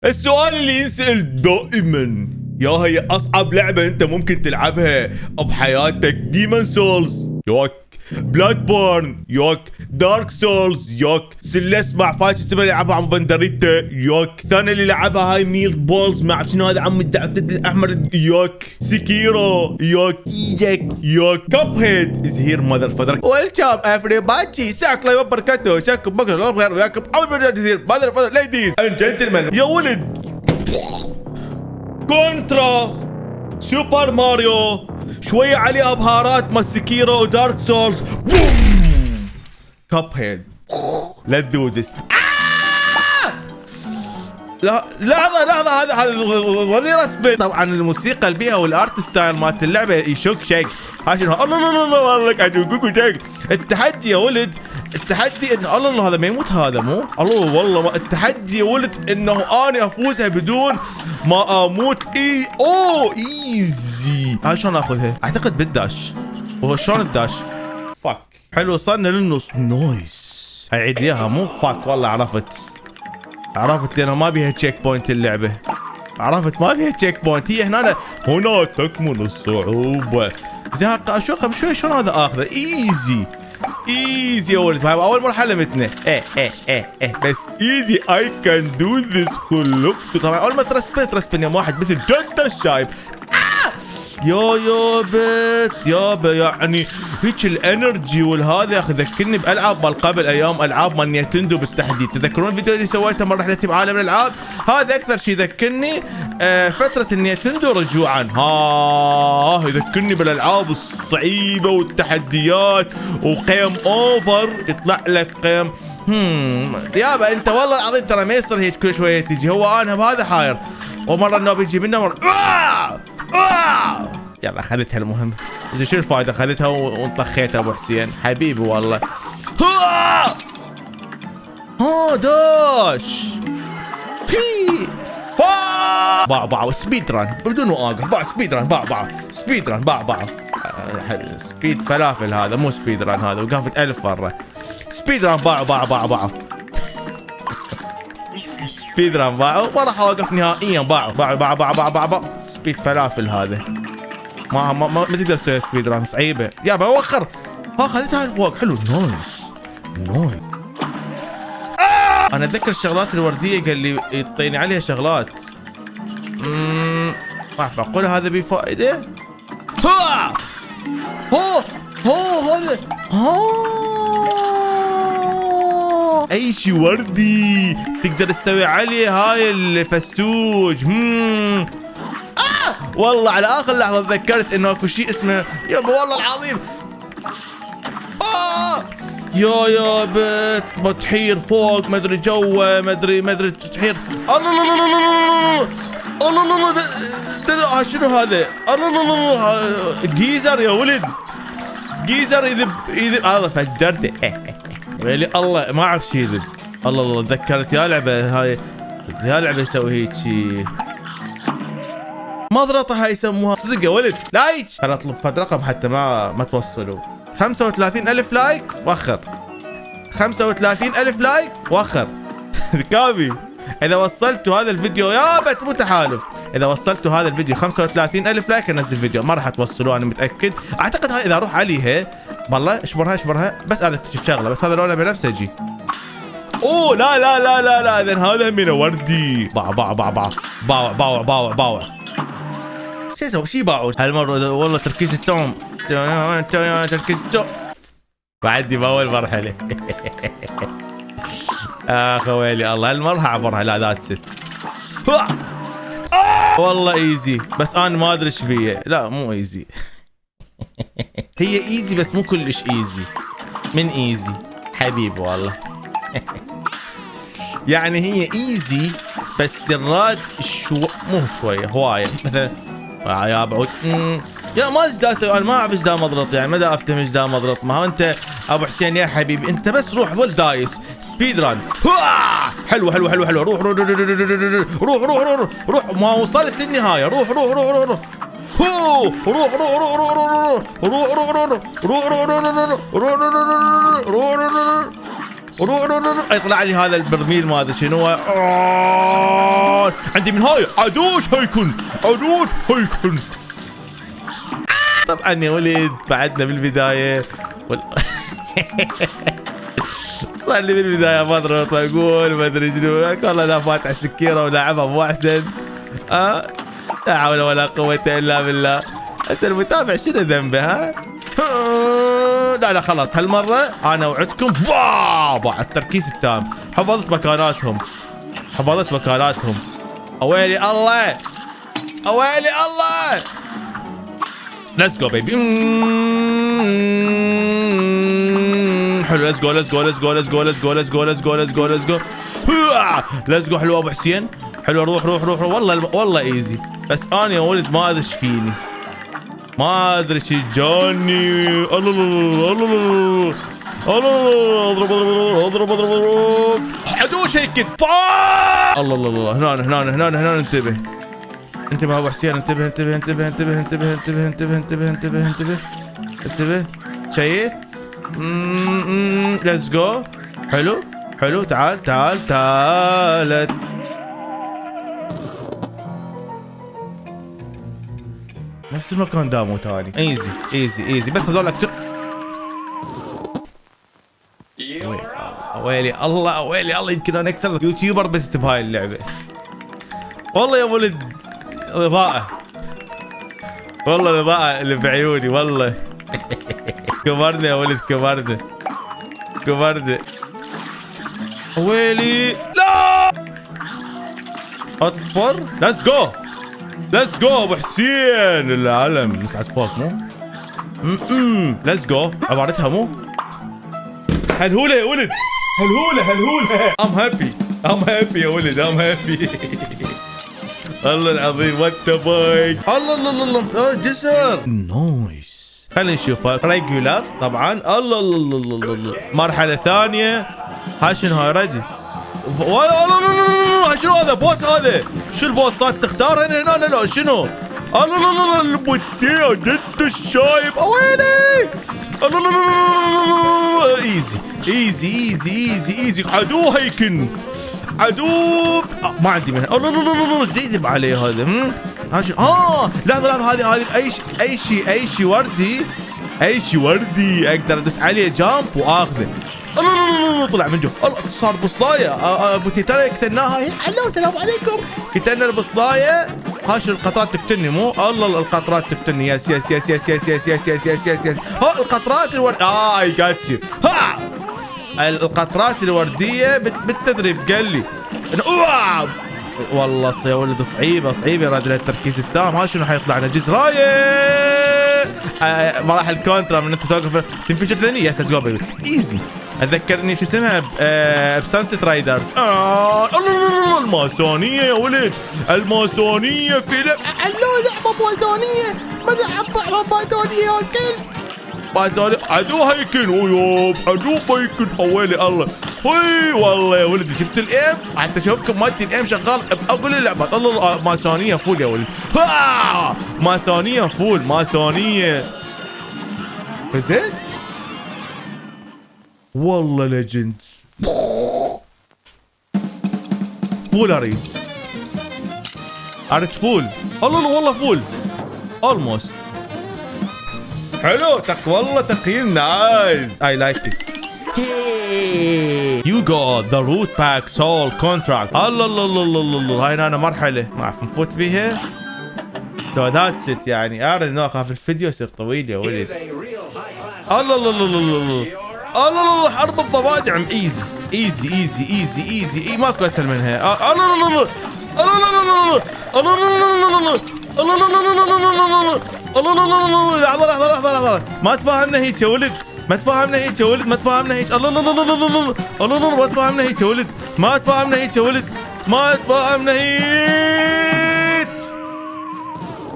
السؤال اللي ينسأل دائما، يا هي اصعب لعبة انت ممكن تلعبها بحياتك؟ ديمون سولز يوك، بلاد بورن يوك، دارك سولز يوك، سلس مع فايت اسمه اللي لعبها عم بندريتا يوك، ثاني اللي لعبها هاي ميل بولز مع شنو هذا عم الدعتد الاحمر يوك، سكيرو يوك، يوك، كاب هيد از هير ماذر فادر. ويلكم everybody، ساك الله وبركاته، شاكم بكر الله بخير وياكم اول مره تصير ماذر فادر ليديز اند جنتلمان. يا ولد كونترا سوبر ماريو شوية عليها بهارات مال سكيرو ودارك سولز، بوم كاب هيد let's do this. لا لحظة هذا ولي رسبي. طبعا الموسيقى اللي بيها والارت ستايل مالت اللعبة يشوك شيك. هاي شنو؟ الله والله قاعد يقول شيك. التحدي يا ولد، التحدي انه الله هذا ما يموت، هذا مو الله والله ما التحدي يا ولد انه انا افوزها بدون ما اموت. ايزي. هاي شلون اخذها؟ اعتقد بالداش. وهو شلون الداش؟ فاك. حلو وصلنا للنص. نايس. اعيد ليها مو فاك. والله عرفت لانه ما بيها تشيك بوينت اللعبه. عرفت ما بيها تشيك بوينت. هي هنا تكمن الصعوبه. زين اشوفها بشوي شلون هذا اخذه. ايزي يا ولد. اول مرحله متنا بس ايزي. اي كان دو ذس. خلقت طبعا اول ما ترسبن يوم واحد مثل جد الشايب. يابا يعني هيك الانرجي والهذا ذكرني بالعاب مال قبل، ايام العاب مال نينتندو بالتحديد. تذكرون الفيديو اللي سويته مره رحلتي بعالم الالعاب؟ هذا اكثر شيء يذكرني فتره النينتندو رجوعا. يذكرني بالالعاب الصعيبه والتحديات وقيم اوفر. يطلع لك قيم يابا انت والله العظيم ترى ما يصير هيك كل شويه تجي. هو انا بهذا حاير، ومره انه بيجي منه مره يلا اخذتها. المهم شو الفائده؟ اخذتها وانطخيتها ابو حسين حبيبي والله. داش باع سبيد ران بدون واقف. سبيد ران سبيد فلافل. هذا مو سبيد ران، هذا وقفت 1000 مره. سبيد ران باعوا سبيد ران باعوا. ما راح اوقف نهائيا. باعوا سبيد فلافل. هذا ما تقدر تسوي سبيد ران، صعيبه. يابا وخر. اخذتها فوق. حلو. نايس. انا اتذكر الشغلات الورديه قال لي يعطيني عليها شغلات. ما بقول هذا بفائده. هذا اي شيء وردي تقدر تسوي عليه هاي الفستوج. والله على اخر لحظه تذكرت انه اكو شيء اسمه يابا والله العظيم يا بت تحير فوق ما ادري جوا ما ادري تحير. الله شنو هذا؟ الله جيزر يا ولد. جيزر يذب الله فجرته. ويلي الله ما اعرف شي يذب. الله تذكرت يا لعبه يسوي هيك شيء. مضرطه هاي يسموها. صدق يا ولد لايك. انا اطلب فد رقم حتى ما توصلوا. 35,000 لايك وخر. 35,000 لايك وخر. ذكابي اذا وصلتوا هذا الفيديو يابا تمو تحالف. اذا وصلتوا هذا الفيديو 35,000 لايك انزل فيديو. ما راح توصلوه انا متاكد. اعتقد هاي اذا اروح عليها والله اشبرها بس انا اكتشف شغله. بس هذا لونه بنفسه يجي. لا اذا هذا من وردي. باع شي باعوا هالمره. والله تركيز التوم. تركيز التوم. بعدي باول مرحله. خويلي الله هالمره اعبرها. لا ذات ست. والله ايزي بس انا ما ادري ايش بيه. لا مو ايزي. هي ايزي بس مو كلش ايزي. من ايزي حبيبي والله. يعني هي ايزي بس الراد مو شويه هوايه. مثلا يا بعود يا ما ادري اسوي. انا ما اعرف ايش دا مضرط يعني. ما دا افتهم ايش دا مضرط. ما هو انت ابو حسين يا حبيبي انت بس روح ظل دايس سبيد ران. حلو روح ما وصلت للنهايه. روح يطلع لي هذا البرميل ما ادري شنو. عندي من هاي عدوش هيكون عدوش هيكون. طبعا يا ولد بعدنا بالبداية صار لي بالبداية مضرط واقول ما ادري شنو والله لا فاتح سكيرة ولاعبها ابو احسن. لا حول ولا قوة الا بالله. هسه المتابع شنو ذنبه ها؟ لا لا خلاص هالمرة انا وعدكم بابا التركيز التام. حفظت مكاناتهم حفظت مكاناتهم. اويلي الله اويلي الله. ليتس جو بيبي. حلو ليتس جو ليتس جو ليتس جو ليتس جو ليتس جو ليتس جو ليتس جو ليتس جو ليتس جو ليتس جو. حلو ابو حسين حلو. روح روح روح والله ايزي. بس انا يا ولد ما ادري ايش فيني ما ادري ايش جاني. الله الله الله الله اضرب اضرب اضرب اضرب حدوش هيك. الله الله الله هنا انتبه انتبه ابو حسين انتبه انتبه انتبه انتبه انتبه انتبه انتبه انتبه انتبه انتبه انتبه. شيت ليتس جو. حلو حلو. تعال تعال تعال. نفس المكان دامو تاني. ايزي ايزي ايزي. بس هذول اكتر. ويلي الله ويلي الله. يمكن انا اكثر يوتيوبر بس بهاي اللعبه. والله يا ولد اضاءه والله الاضاءه اللي بعيوني والله. كبرنا يا ولد كبرنا كبرنا. ويلي لا اطفر. ليتس جو ليتس جو ابو حسين. العلم مسعد فوق مو ليتس جو. عبارتها مو هالهوله يا ولد. هالهوله هالهوله. ام هابي يا ولد ام هابي. الله العظيم وات ذا بايك. الله الله الله جسر نايس. خلينا نشوفها ريجولار طبعا. الله الله الله الله. مرحله ثانيه. هاي شنو هاي ريدي. والله شنو هذا بوس هذا؟ شو البوسات تختارها هنا لا شنو؟ الله الله الله البوتيه جد الشايب اويلي. الله الله الله. ايزي ايزي ايزي ايزي ايزي. عدو هيكن عدو. ما عندي منها. الله الله الله ايش يذب عليه هذا؟ لحظه لحظه. هذه اي شيء وردي اي شيء وردي اقدر ادوس عليه جامب واخذه. الله طلع من جوا. الله صار بصلايه. ابو تيتانا قتلناها. الو السلام عليكم. قتلنا البصلايه. هاش القطرات تقتلني مو. الله القطرات تقتلني. يس يس يس يس يس يس يس يس يس يس يس. ها القطرات اي جاتش. ها القطرات الورديه بالتدريب قال لي والله يا ولد صعيبه صعيبه. راد لها التركيز التام. ها شنو حيطلع لنا جزرايه. مراحل كونترا من انت توقف تنفجر ثاني. يس جو بيبي ايزي. اتذكرني شو اسمها بسانست رايدرز. الله الماسونيه يا ولد. الماسونيه في لعبه ماسونيه. ماذا ماسونيه يا كلب. ماسونيه عدو هيكن. ويوب عدو هيكن. اويلي الله. هي والله يا ولد شفت الايم. حتى شوفكم مالتي الايم شغال باقول اللعبات. الله ماسونيه فول يا ولد. ماسونيه فول ماسونيه. فزت والله ليجند. فول اريد فول. الله والله فول اولموست. حلو والله تقييم نايس. اي لايك ات. You got the root pack soul contract. الله الله الله الله الله. هاي انا مرحله ما اعرف نفوت بيها. So that's it يعني. اريد نوقف الفيديو يصير طويل يا ولد. الله الله الله الله الله. الله الله حرب الضفادع. ايزي ايزي ايزي ايزي ايزي. اي ماكو اسهل منها. الله الله الله الله الله الله الله الله. لحظه لحظه لحظه لحظه. ما تفاهمنا هيك يا ولد. ما تفاهمنا هيك يا ولد. ما تفاهمنا هيك. الله الله الله الله الله الله. ما تفاهمنا هيك يا ولد. ما تفاهمنا هيك يا ولد. ما تفاهمنا هيك.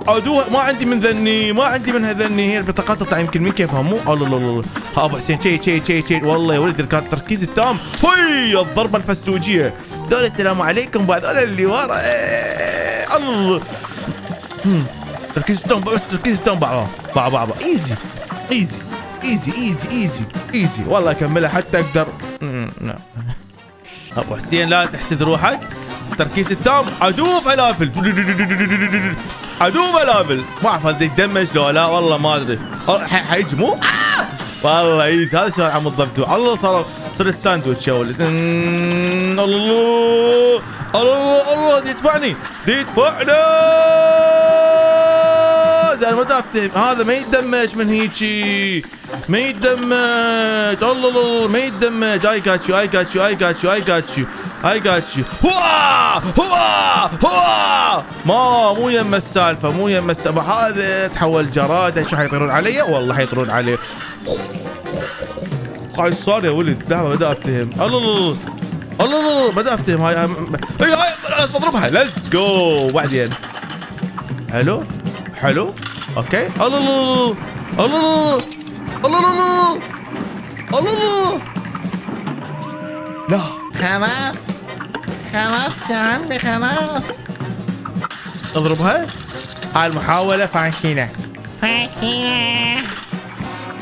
عدو ما عندي من ذني. ما عندي منها ذني. هي البطاقات تطلع يمكن من كيفها مو. الله الله الله. ها ابو حسين شي والله يا ولد كان التركيز التام. هي الضربه الفستوجيه. دول السلام عليكم وهذول اللي ورا. الله تركيز التام بس تركيز التام. بابا ايزي ايزي ايزي ايزي ايزي ايزي. والله اكملها حتى اقدر. ابو حسين لا تحسد روحك. تركيز التام. عدو فلافل، عدو فلافل. ما اعرف هذا يتدمج لو لا، والله ما ادري. حيجمو والله ايزي. هذا شلون عم الضفدع. الله صرت ساندويتش يا ولد. الله الله الله يدفعني، زين ما افتهم. هذا ما يتدمج من هيجي، ما يتدمج. الله الله ما يتدمج. اي جات يو اي جات يو اي جات يو اي جات يو اي جات يو. هو مو يم السالفه، مو يم السالفه. هذا تحول جراد. شو حيطيرون علي؟ والله حيطيرون علي. قاعد صار يا ولد. لحظه بدأ افتهم. الله الله الله الله بدأ افتهم. هاي لازم اضربها. ليتس جو. بعدين حلو حلو اوكي. الله الله الله الله الله الله. لا خلاص خلاص يا عمي خلاص. اضربها. هاي المحاولة فاشلة.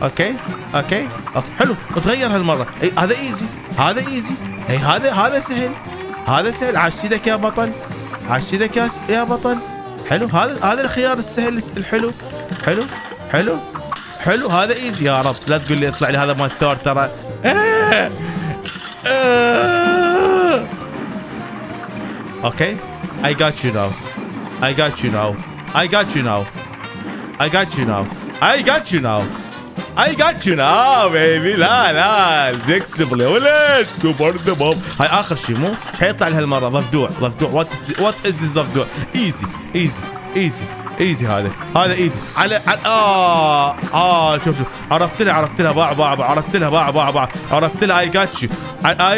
اوكي اوكي حلو. تغير هالمرة. اي هذا ايزي، هذا ايزي. اي هذا سهل، هذا سهل. عاش يدك يا بطل، عاش يدك يا بطل. حلو. هذا الخيار السهل الحلو. حلو حلو حلو. هذا ايزي. يا رب لا تقول لي اطلع لي هذا مال ثور ترى. اوكي. I got you now. I got you now. I got you now. I got you now. I got you now. I got you now baby. لا next level يا ولد. كبر دمام. هاي اخر شيء مو حيطلع لهالمره. ضفدوع. what is this ضفدوع. easy هذا ايزي. على شوف عرفت لها باع عرفت لها. I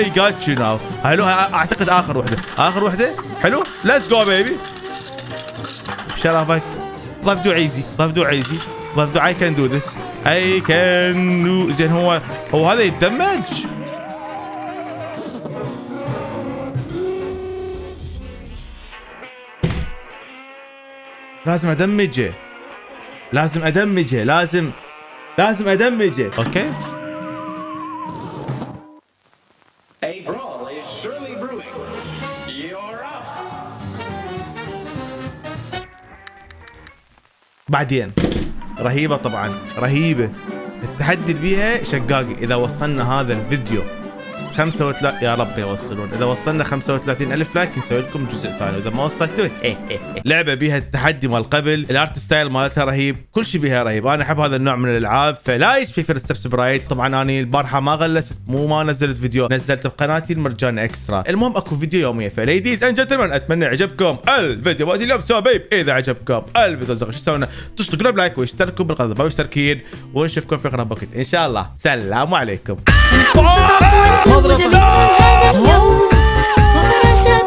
got you now. حلو. اعتقد اخر وحده. حلو. let's go baby. بشرفك. ضفدوع ايزي. I can do this. زين هو هذا يتدمج. لازم ادمجه. اوكي. A brawl is surely brewing. You're up. بعدين رهيبة طبعا، رهيبة. التحدي اللي بيها شقاقي. اذا وصلنا هذا الفيديو 35 يا رب يوصلون. اذا وصلنا 35,000 لايك نسوي لكم جزء ثاني. اذا ما وصلتوا لعبه بيها التحدي مال قبل. الارت ستايل مالتها رهيب، كل شيء بيها رهيب. انا احب هذا النوع من الالعاب، فلا يشفي السبسكرايب. طبعا انا البارحه ما غلست، ما نزلت فيديو، نزلت بقناتي المرجان اكسترا. المهم اكو فيديو يوميا. فليديز اند جنتلمان اتمنى عجبكم الفيديو. وادي اليوم سوابيب اذا عجبكم الفيديو شو تسوون؟ تشتركوا لايك واشتركوا بالقناه ما مشتركين، ونشوفكم في قناه بوكيت ان شاء الله. سلام عليكم. هذا اليوم وفرشة